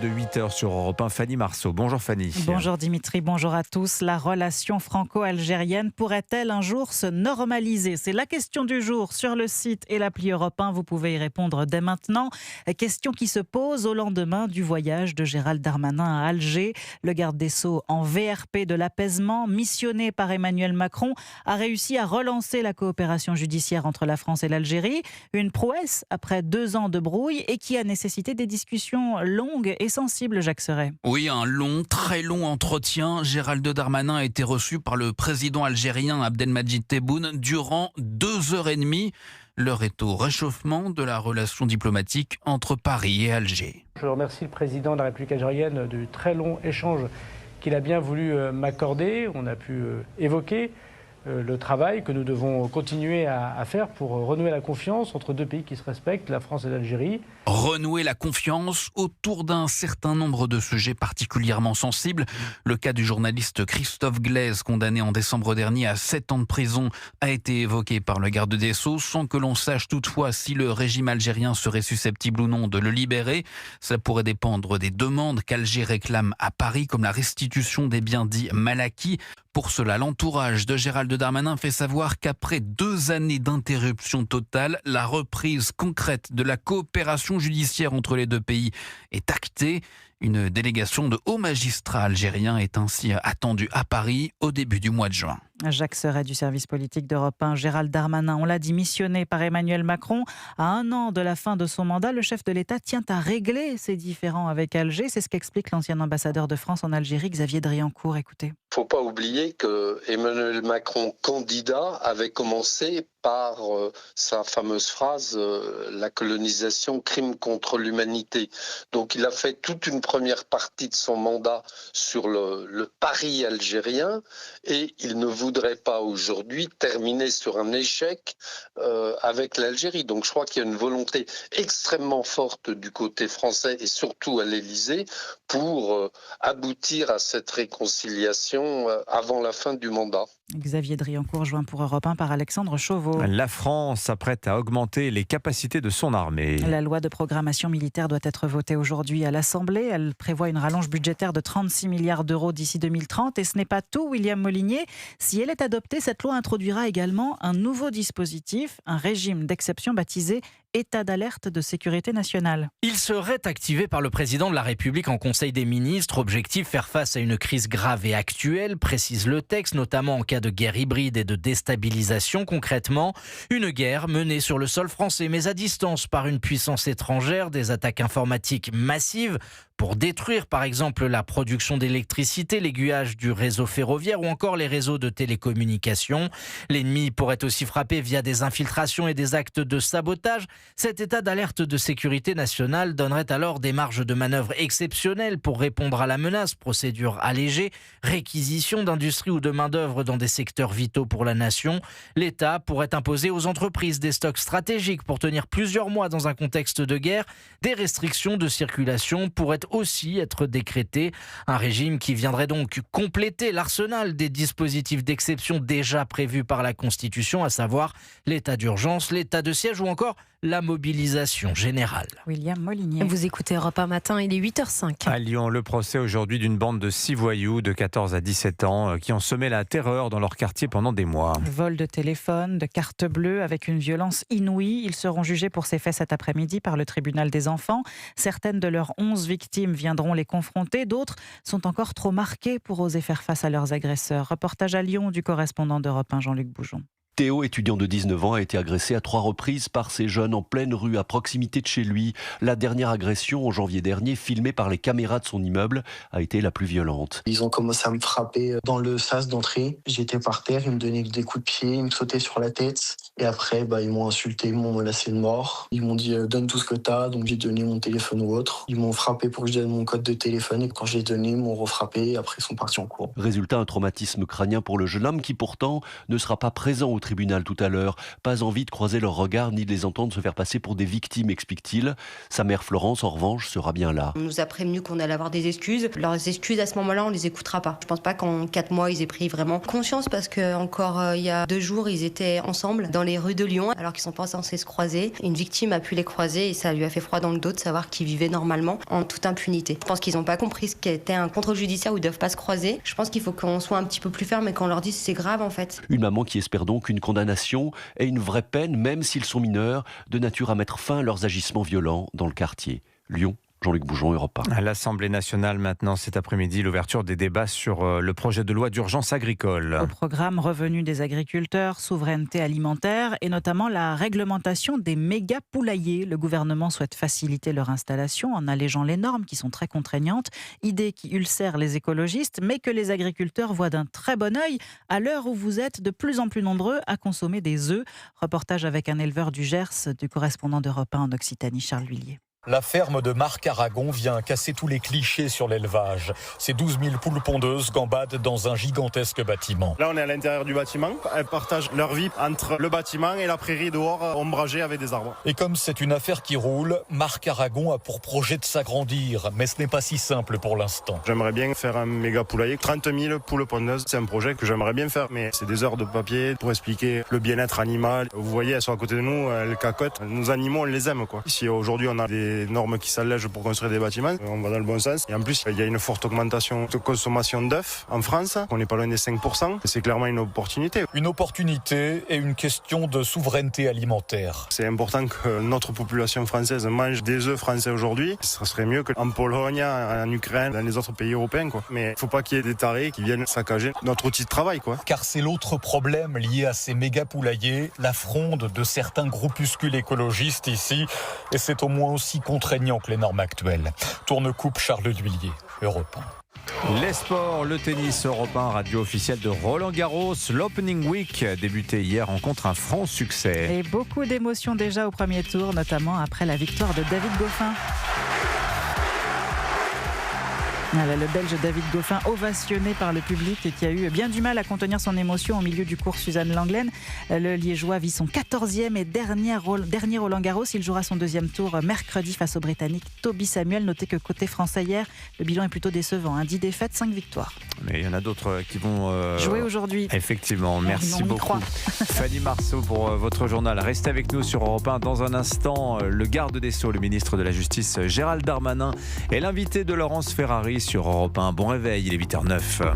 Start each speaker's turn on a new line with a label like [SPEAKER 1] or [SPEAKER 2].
[SPEAKER 1] De 8h sur Europe 1, Fanny Marceau. Bonjour Fanny.
[SPEAKER 2] Bonjour Dimitri, bonjour à tous. La relation franco-algérienne pourrait-elle un jour se normaliser? C'est la question du jour sur le site et l'appli Europe 1. Vous pouvez y répondre dès maintenant. Question qui se pose au lendemain du voyage de Gérald Darmanin à Alger. Le garde des Sceaux, en VRP de l'apaisement, missionné par Emmanuel Macron, a réussi à relancer la coopération judiciaire entre la France et l'Algérie. Une prouesse après 2 ans de brouille et qui a nécessité des discussions longues et sensible, Jacques Serret.
[SPEAKER 3] Oui, un long, très long entretien. Gérald Darmanin a été reçu par le président algérien Abdelmadjid Tebboune durant 2h30. L'heure est au réchauffement de la relation diplomatique entre Paris et Alger.
[SPEAKER 4] Je remercie le président de la République algérienne du très long échange qu'il a bien voulu m'accorder. On a pu évoquer le travail que nous devons continuer à faire pour renouer la confiance entre deux pays qui se respectent, la France et l'Algérie.
[SPEAKER 3] Renouer la confiance autour d'un certain nombre de sujets particulièrement sensibles. Le cas du journaliste Christophe Glaise, condamné en décembre dernier à 7 ans de prison, a été évoqué par le garde des Sceaux, sans que l'on sache toutefois si le régime algérien serait susceptible ou non de le libérer. Cela pourrait dépendre des demandes qu'Alger réclame à Paris, comme la restitution des biens dits mal acquis. Pour cela, l'entourage de Gérald Darmanin fait savoir qu'après 2 années d'interruption totale, la reprise concrète de la coopération judiciaire entre les deux pays est actée. Une délégation de hauts magistrats algériens est ainsi attendue à Paris au début du mois de juin.
[SPEAKER 2] Jacques Serret du service politique d'Europe 1. Gérald Darmanin, on l'a dit, missionné par Emmanuel Macron. À 1 an de la fin de son mandat, le chef de l'État tient à régler ses différends avec Alger. C'est ce qu'explique l'ancien ambassadeur de France en Algérie, Xavier Driancourt. Écoutez.
[SPEAKER 5] Il ne faut pas oublier que Emmanuel Macron, candidat, avait commencé par sa fameuse phrase la colonisation, crime contre l'humanité. Donc il a fait toute une première partie de son mandat sur le pari algérien et il ne voudrait pas aujourd'hui terminer sur un échec avec l'Algérie. Donc je crois qu'il y a une volonté extrêmement forte du côté français et surtout à l'Élysée pour aboutir à cette réconciliation avant la fin du mandat.
[SPEAKER 2] Xavier Driancourt, joint pour Europe 1 par Alexandre Chauveau.
[SPEAKER 1] La France s'apprête à augmenter les capacités de son armée.
[SPEAKER 2] La loi de programmation militaire doit être votée aujourd'hui à l'Assemblée. Elle prévoit une rallonge budgétaire de 36 milliards d'euros d'ici 2030. Et ce n'est pas tout, William Molinier. Si elle est adoptée, cette loi introduira également un nouveau dispositif, un régime d'exception baptisé État d'alerte de sécurité nationale.
[SPEAKER 6] Il serait activé par le président de la République en Conseil des ministres. Objectif, faire face à une crise grave et actuelle, précise le texte, notamment en cas de guerre hybride et de déstabilisation. Concrètement, une guerre menée sur le sol français, mais à distance par une puissance étrangère, des attaques informatiques massives pour détruire par exemple la production d'électricité, l'aiguillage du réseau ferroviaire ou encore les réseaux de télécommunications. L'ennemi pourrait aussi frapper via des infiltrations et des actes de sabotage. Cet état d'alerte de sécurité nationale donnerait alors des marges de manœuvre exceptionnelles pour répondre à la menace, procédure allégée, réquisition d'industrie ou de main-d'œuvre dans des secteurs vitaux pour la nation. L'État pourrait imposer aux entreprises des stocks stratégiques pour tenir plusieurs mois dans un contexte de guerre. Des restrictions de circulation pourraient aussi être décrétées. Un régime qui viendrait donc compléter l'arsenal des dispositifs d'exception déjà prévus par la Constitution, à savoir l'état d'urgence, l'état de siège ou encore la mobilisation générale.
[SPEAKER 2] William Molinier.
[SPEAKER 7] Vous écoutez Europe 1 matin, il est 8h05.
[SPEAKER 1] À Lyon, le procès aujourd'hui d'une bande de 6 voyous de 14 à 17 ans qui ont semé la terreur dans leur quartier pendant des mois.
[SPEAKER 2] Vol de téléphone, de carte bleue avec une violence inouïe. Ils seront jugés pour ces faits cet après-midi par le tribunal des enfants. Certaines de leurs 11 victimes viendront les confronter. D'autres sont encore trop marquées pour oser faire face à leurs agresseurs. Reportage à Lyon du correspondant d'Europe 1, Jean-Luc Boujon.
[SPEAKER 8] Théo, étudiant de 19 ans, a été agressé à 3 reprises par ces jeunes en pleine rue à proximité de chez lui. La dernière agression, en janvier dernier, filmée par les caméras de son immeuble, a été la plus violente.
[SPEAKER 9] Ils ont commencé à me frapper dans le sas d'entrée. J'étais par terre, ils me donnaient des coups de pied, ils me sautaient sur la tête. Et après, ils m'ont insulté, ils m'ont menacé de mort. Ils m'ont dit donne tout ce que t'as, donc j'ai donné mon téléphone ou autre. Ils m'ont frappé pour que je donne mon code de téléphone et quand j'ai donné, ils m'ont refrappé et après ils sont partis en cours.
[SPEAKER 8] Résultat, un traumatisme crânien pour le jeune homme qui pourtant ne sera pas présent au tribunal tribunal tout à l'heure. Pas envie de croiser leurs regards ni de les entendre se faire passer pour des victimes, explique-t-il. Sa mère Florence, en revanche, sera bien là.
[SPEAKER 10] On nous a prévenu qu'on allait avoir des excuses. Leurs excuses, à ce moment-là, on les écoutera pas. Je pense pas qu'en 4 mois, ils aient pris vraiment conscience parce que encore il y a 2 jours, ils étaient ensemble dans les rues de Lyon alors qu'ils sont pas censés se croiser. Une victime a pu les croiser et ça lui a fait froid dans le dos de savoir qu'ils vivaient normalement en toute impunité. Je pense qu'ils n'ont pas compris ce qu'était un contrôle judiciaire où ils doivent pas se croiser. Je pense qu'il faut qu'on soit un petit peu plus ferme et qu'on leur dise c'est grave en fait.
[SPEAKER 8] Une maman qui espère donc une condamnation et une vraie peine, même s'ils sont mineurs, de nature à mettre fin à leurs agissements violents dans le quartier. Lyon, Jean-Luc Boujon, Europe 1.
[SPEAKER 1] À l'Assemblée nationale, maintenant, cet après-midi, l'ouverture des débats sur le projet de loi d'urgence agricole.
[SPEAKER 2] Au programme revenu des agriculteurs, souveraineté alimentaire et notamment la réglementation des méga poulaillers. Le gouvernement souhaite faciliter leur installation en allégeant les normes qui sont très contraignantes. Idée qui ulcère les écologistes, mais que les agriculteurs voient d'un très bon œil à l'heure où vous êtes de plus en plus nombreux à consommer des œufs. Reportage avec un éleveur du Gers, du correspondant d'Europe 1 en Occitanie, Charles Lhuillier.
[SPEAKER 11] La ferme de Marc Aragon vient casser tous les clichés sur l'élevage. Ces 12 000 poules pondeuses gambadent dans un gigantesque bâtiment.
[SPEAKER 12] Là, on est à l'intérieur du bâtiment. Elles partagent leur vie entre le bâtiment et la prairie dehors, ombragée avec des arbres.
[SPEAKER 11] Et comme c'est une affaire qui roule, Marc Aragon a pour projet de s'agrandir. Mais ce n'est pas si simple pour l'instant.
[SPEAKER 12] J'aimerais bien faire un méga poulailler. 30 000 poules pondeuses, c'est un projet que j'aimerais bien faire. Mais c'est des heures de papier pour expliquer le bien-être animal. Vous voyez, elles sont à côté de nous, elles cacotent. Nos animaux, on les aime, quoi. Si aujourd'hui, on a des normes qui s'allègent pour construire des bâtiments, on va dans le bon sens. Et en plus, il y a une forte augmentation de consommation d'œufs en France. On n'est pas loin des 5%. C'est clairement une opportunité.
[SPEAKER 11] Une opportunité et une question de souveraineté alimentaire.
[SPEAKER 12] C'est important que notre population française mange des œufs français aujourd'hui. Ça serait mieux qu'en Pologne, en Ukraine, dans les autres pays européens, quoi. Mais il ne faut pas qu'il y ait des tarés qui viennent saccager notre outil de travail, quoi.
[SPEAKER 11] Car c'est l'autre problème lié à ces méga poulaillers, la fronde de certains groupuscules écologistes ici. Et c'est au moins aussi contraignant que les normes actuelles. Tourne-coupe Charles Lhuillier, Europe 1.
[SPEAKER 1] Les sports, le tennis, Europe 1, radio officielle de Roland Garros. L'Opening Week débuté hier rencontre un franc succès.
[SPEAKER 2] Et beaucoup d'émotions déjà au premier tour, notamment après la victoire de David Goffin. Voilà, le Belge David Goffin ovationné par le public et qui a eu bien du mal à contenir son émotion au milieu du cours Suzanne Lenglen. Le Liégeois vit son 14e et dernier Roland Garros. Il jouera son 2e tour mercredi face au Britannique Toby Samuel. Notez que côté français hier, le bilan est plutôt décevant. 10 défaites, 5 victoires.
[SPEAKER 1] Mais il y en a d'autres qui vont
[SPEAKER 2] jouer aujourd'hui.
[SPEAKER 1] Effectivement, merci beaucoup. Fanny Marceau pour votre journal. Restez avec nous sur Europe 1. Dans un instant, le garde des Sceaux, le ministre de la Justice Gérald Darmanin et l'invité de Laurence Ferrari sur Europe 1. Bon réveil, il est 8h09.